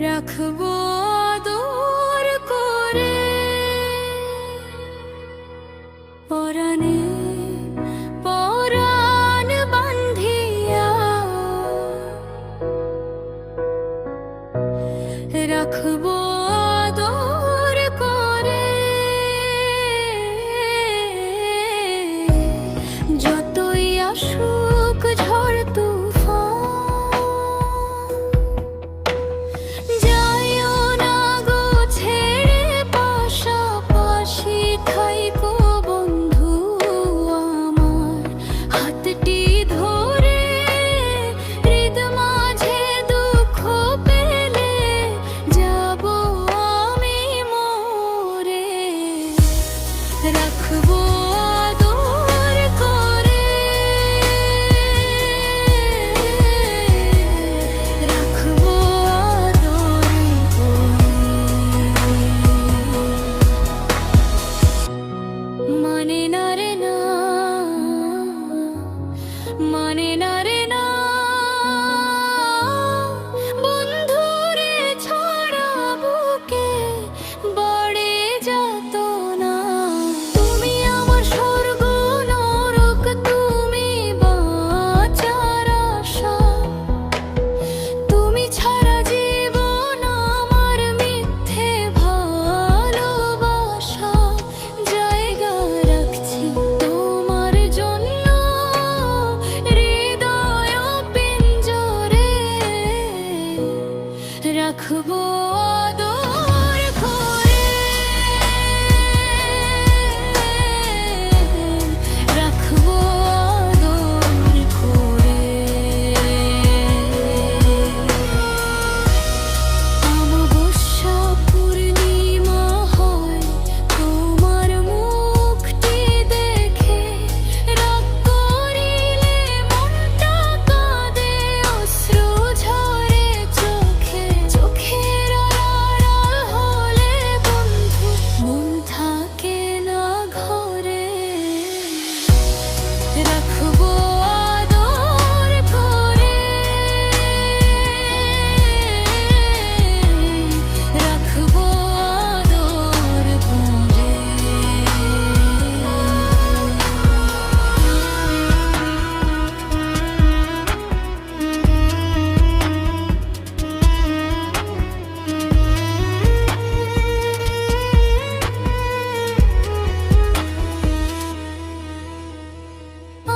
রাখবো আদর করে পরাণে পরাণ বান্ধিয়া, রাখবো আদর করে যতই আসুক ঝড় তুফান। যাইও না গো ছেড়ে, পাশাপাশি থাইকো বন্ধু আমার। হাতটি ধরে হৃদ মাঝে দুঃখ পেলে যাব আমি মোরে, রাখবো আদর করে, রাখবো আদর করে। মানে না রে না, মানে না রে না, বন্ধুরে ছাড়া বুকে বাড়ে যেত না। তুমি আমার স্বর্গ নরক, তুমি বাঁচার আশা। তুমি ছাড়া জীবন আমার মিথ্যে ভালোবাসা। জায়গা রাখছি তোমার জন্য হৃদয় পিঞ্জরে, রাখবো আদর করে, রাখবো আদর করে। অমাবস্যা পূর্ণিমা হয় তোমার মুখটি দেখে, রাগ করিলে মনটা কাঁদে, অশ্রু ঝরে চোখে। চোখের আড়াল হলে বন্ধু মন থাকে না ঘরে, রাখবো আদর করে, রাখবো আদর করে।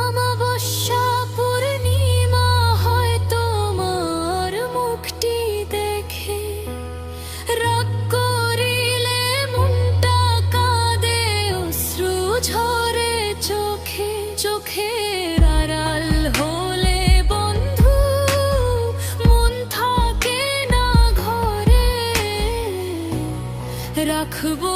অমাবস্যা পূর্ণিমা হয় তোমার মুখটি দেখে, রাগ করিলে মনটা কাঁদে, অশ্রু ঝরে চোখে। চোখের আড়াল হলে বন্ধু মন থাকে না ঘরে, রাখবো